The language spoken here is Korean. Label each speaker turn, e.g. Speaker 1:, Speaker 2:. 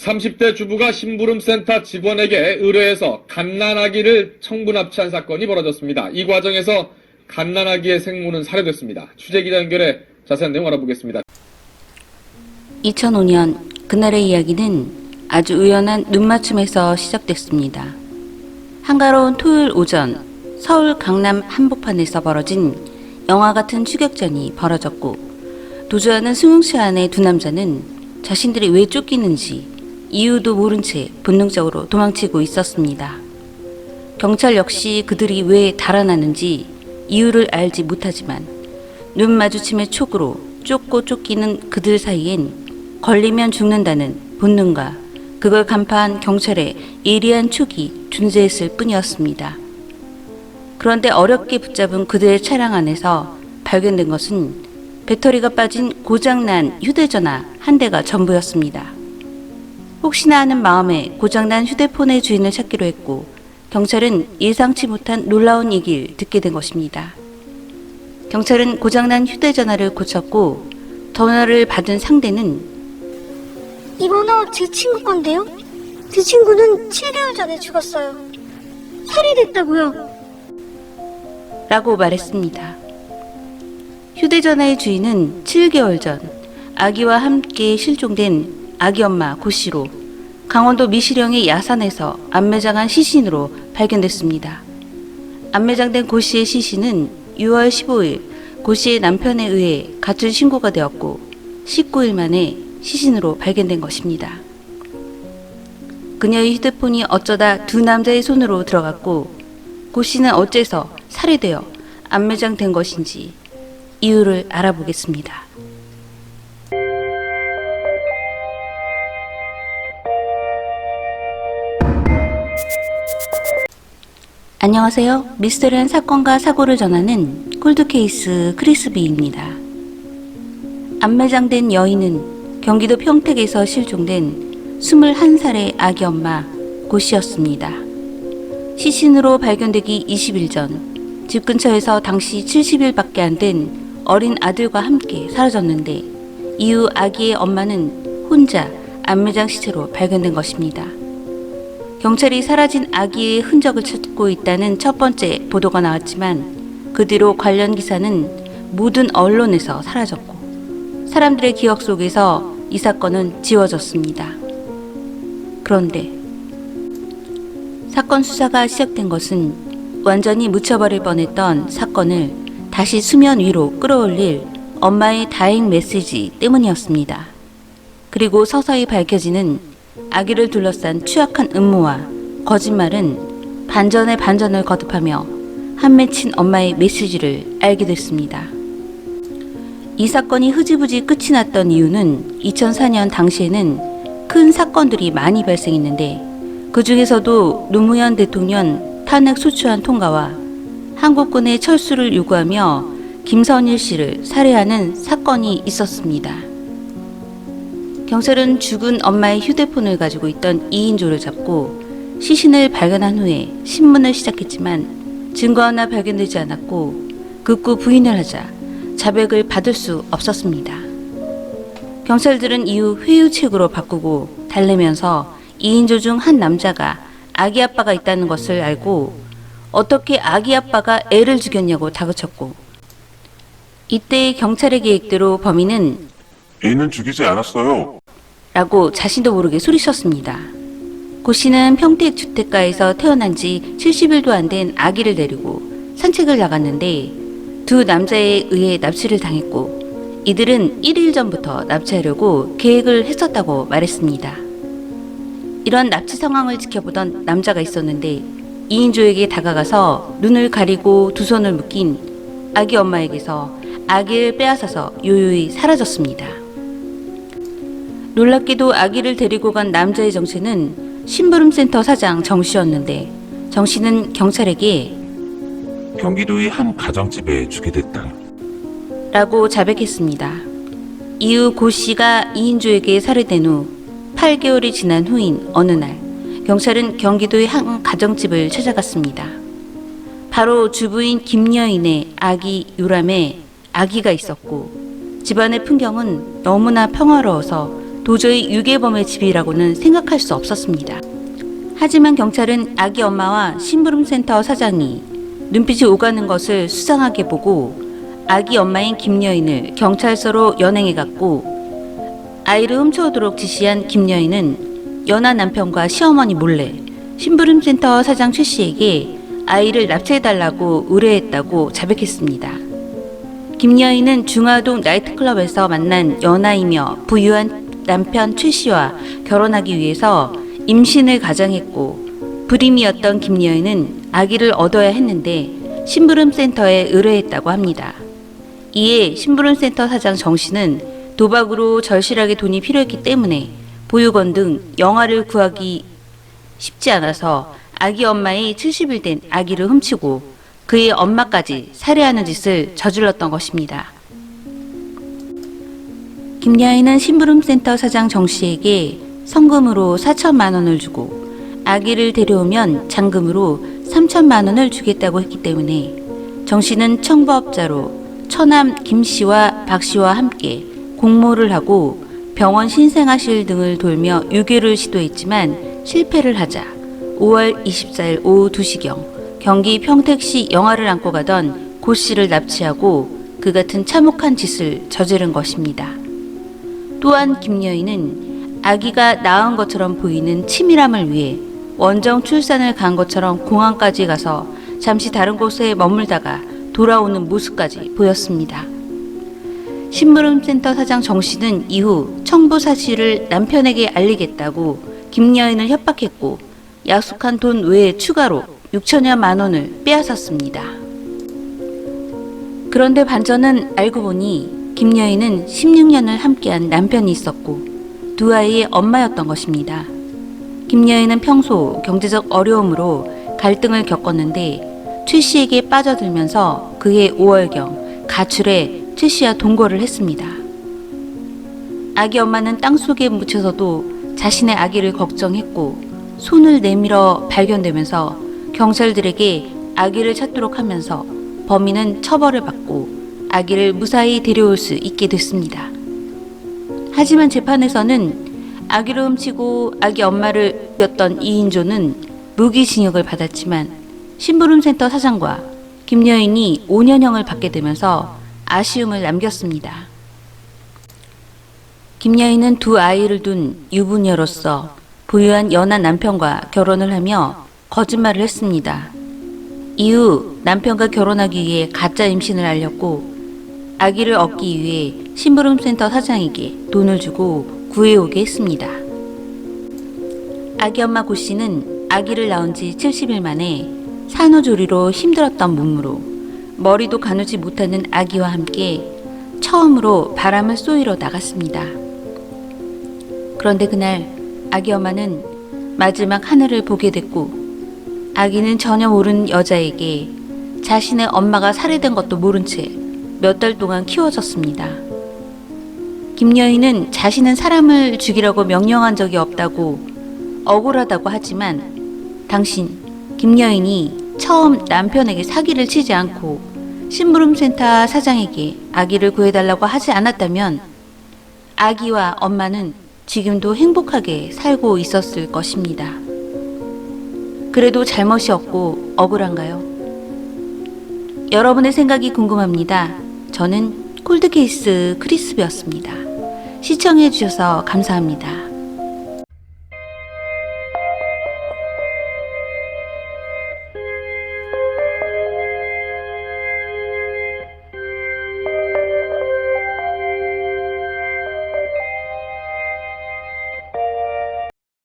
Speaker 1: 30대 주부가 심부름센터 직원에게 의뢰해서 갓난아기를 청부 납치한 사건이 벌어졌습니다. 이 과정에서 갓난아기의 생모는 살해됐습니다. 취재기자 연결해 자세한 내용 알아보겠습니다.
Speaker 2: 2005년 그날의 이야기는 아주 우연한 눈맞춤에서 시작됐습니다. 한가로운 토요일 오전 서울 강남 한복판에서 벌어진 영화 같은 추격전이 벌어졌고, 도주하는 승용차 안의 두 남자는 자신들이 왜 쫓기는지 이유도 모른 채 본능적으로 도망치고 있었습니다. 경찰 역시 그들이 왜 달아나는지 이유를 알지 못하지만 눈 마주침의 촉으로 쫓고 쫓기는 그들 사이엔 걸리면 죽는다는 본능과 그걸 간파한 경찰의 예리한 촉이 존재했을 뿐이었습니다. 그런데 어렵게 붙잡은 그들의 차량 안에서 발견된 것은 배터리가 빠진 고장난 휴대전화 한 대가 전부였습니다. 혹시나 하는 마음에 고장난 휴대폰의 주인을 찾기로 했고, 경찰은 예상치 못한 놀라운 얘기를 듣게 된 것입니다. 경찰은 고장난 휴대전화를 고쳤고, 전화를 받은 상대는
Speaker 3: 이 번호 제 친구 건데요? 제 친구는 7개월 전에 죽었어요. 살해됐다고요.
Speaker 2: 라고 말했습니다. 휴대전화의 주인은 7개월 전 아기와 함께 실종된 아기 엄마 고 씨로 강원도 미시령의 야산에서 안매장한 시신으로 발견됐습니다. 안매장된 고 씨의 시신은 6월 15일 고 씨의 남편에 의해 가출 신고가 되었고 19일 만에 시신으로 발견된 것입니다. 그녀의 휴대폰이 어쩌다 두 남자의 손으로 들어갔고, 고 씨는 어째서 살해되어 안매장된 것인지 이유를 알아보겠습니다. 안녕하세요. 미스터리한 사건과 사고를 전하는 콜드케이스 크리스비입니다. 안매장된 여인은 경기도 평택에서 실종된 21살의 아기 엄마 고 씨였습니다. 시신으로 발견되기 20일 전 집 근처에서 당시 70일밖에 안 된 어린 아들과 함께 사라졌는데, 이후 아기의 엄마는 혼자 안매장 시체로 발견된 것입니다. 경찰이 사라진 아기의 흔적을 찾고 있다는 첫 번째 보도가 나왔지만 그 뒤로 관련 기사는 모든 언론에서 사라졌고 사람들의 기억 속에서 이 사건은 지워졌습니다. 그런데 사건 수사가 시작된 것은 완전히 묻혀버릴 뻔했던 사건을 다시 수면 위로 끌어올릴 엄마의 다행 메시지 때문이었습니다. 그리고 서서히 밝혀지는 아기를 둘러싼 추악한 음모와 거짓말은 반전에 반전을 거듭하며 한 맺힌 엄마의 메시지를 알게 됐습니다. 이 사건이 흐지부지 끝이 났던 이유는 2004년 당시에는 큰 사건들이 많이 발생했는데, 그 중에서도 노무현 대통령 탄핵 소추안 통과와 한국군의 철수를 요구하며 김선일 씨를 살해하는 사건이 있었습니다. 경찰은 죽은 엄마의 휴대폰을 가지고 있던 2인조를 잡고 시신을 발견한 후에 신문을 시작했지만 증거 하나 발견되지 않았고, 극구 부인을 하자 자백을 받을 수 없었습니다. 경찰들은 이후 회유책으로 바꾸고 달래면서 2인조 중 한 남자가 아기 아빠가 있다는 것을 알고 어떻게 아기 아빠가 애를 죽였냐고 다그쳤고, 이때의 경찰의 계획대로 범인은
Speaker 4: 애는 죽이지 않았어요.
Speaker 2: 라고 자신도 모르게 소리쳤습니다. 고 씨는 평택 주택가에서 태어난 지 70일도 안 된 아기를 데리고 산책을 나갔는데 두 남자에 의해 납치를 당했고, 이들은 1일 전부터 납치하려고 계획을 했었다고 말했습니다. 이런 납치 상황을 지켜보던 남자가 있었는데 2인조에게 다가가서 눈을 가리고 두 손을 묶인 아기 엄마에게서 아기를 빼앗아서 요요히 사라졌습니다. 놀랍게도 아기를 데리고 간 남자의 정체는 심부름센터 사장 정 씨였는데, 정 씨는 경찰에게
Speaker 4: 경기도의 한 가정집에 주게 됐다.
Speaker 2: 라고 자백했습니다. 이후 고 씨가 2인조에게 살해된 후 8개월이 지난 후인 어느 날, 경찰은 경기도의 한 가정집을 찾아갔습니다. 바로 주부인 김여인의 아기 요람에 아기가 있었고, 집안의 풍경은 너무나 평화로워서 도저히 유괴범의 집이라고는 생각할 수 없었습니다. 하지만 경찰은 아기 엄마와 심부름센터 사장이 눈빛이 오가는 것을 수상하게 보고 아기 엄마인 김여인을 경찰서로 연행해갔고, 아이를 훔쳐오도록 지시한 김여인은 연하 남편과 시어머니 몰래 심부름센터 사장 최 씨에게 아이를 납치해달라고 의뢰했다고 자백했습니다. 김여인은 중화동 나이트클럽에서 만난 연하이며 부유한 남편 최 씨와 결혼하기 위해서 임신을 가장했고, 불임이었던 김여인은 아기를 얻어야 했는데 심부름센터에 의뢰했다고 합니다. 이에 심부름센터 사장 정 씨는 도박으로 절실하게 돈이 필요했기 때문에 보육원 등 영아를 구하기 쉽지 않아서 아기 엄마의 70일 된 아기를 훔치고 그의 엄마까지 살해하는 짓을 저질렀던 것입니다. 김여인은 심부름센터 사장 정 씨에게 성금으로 4천만 원을 주고 아기를 데려오면 잔금으로 3천만 원을 주겠다고 했기 때문에 정 씨는 청부업자로 처남 김 씨와 박 씨와 함께 공모를 하고 병원 신생아실 등을 돌며 유괴를 시도했지만 실패를 하자 5월 24일 오후 2시경 경기 평택시 영화를 안고 가던 고 씨를 납치하고 그 같은 참혹한 짓을 저지른 것입니다. 또한 김여인은 아기가 낳은 것처럼 보이는 치밀함을 위해 원정 출산을 간 것처럼 공항까지 가서 잠시 다른 곳에 머물다가 돌아오는 모습까지 보였습니다. 심부름센터 사장 정 씨는 이후 청부 사실을 남편에게 알리겠다고 김여인을 협박했고 약속한 돈 외에 추가로 6천여만 원을 빼앗았습니다. 그런데 반전은 알고 보니 김여인은 16년을 함께한 남편이 있었고 두 아이의 엄마였던 것입니다. 김여인은 평소 경제적 어려움으로 갈등을 겪었는데 최 씨에게 빠져들면서 그해 5월경 가출해 최 씨와 동거를 했습니다. 아기 엄마는 땅속에 묻혀서도 자신의 아기를 걱정했고 손을 내밀어 발견되면서 경찰들에게 아기를 찾도록 하면서 범인은 처벌을 받고 아기를 무사히 데려올 수 있게 됐습니다. 하지만 재판에서는 아기를 훔치고 아기 엄마를 죽였던 이인조는 무기징역을 받았지만 심부름센터 사장과 김여인이 5년형을 받게 되면서 아쉬움을 남겼습니다. 김여인은 두 아이를 둔 유부녀로서 부유한 연하 남편과 결혼을 하며 거짓말을 했습니다. 이후 남편과 결혼하기 위해 가짜 임신을 알렸고 아기를 얻기 위해 심부름센터 사장에게 돈을 주고 구해오게 했습니다. 아기 엄마 고 씨는 아기를 낳은 지 70일 만에 산후조리로 힘들었던 몸으로 머리도 가누지 못하는 아기와 함께 처음으로 바람을 쏘이러 나갔습니다. 그런데 그날 아기 엄마는 마지막 하늘을 보게 됐고 아기는 전혀 모르는 여자에게 자신의 엄마가 살해된 것도 모른 채 몇 달 동안 키워졌습니다. 김여인은 자신은 사람을 죽이라고 명령한 적이 없다고 억울하다고 하지만 당신 김여인이 처음 남편에게 사기를 치지 않고 심부름센터 사장에게 아기를 구해달라고 하지 않았다면 아기와 엄마는 지금도 행복하게 살고 있었을 것입니다. 그래도 잘못이 없고 억울한가요? 여러분의 생각이 궁금합니다. 저는 콜드케이스 크리스비였습니다. 시청해주셔서 감사합니다.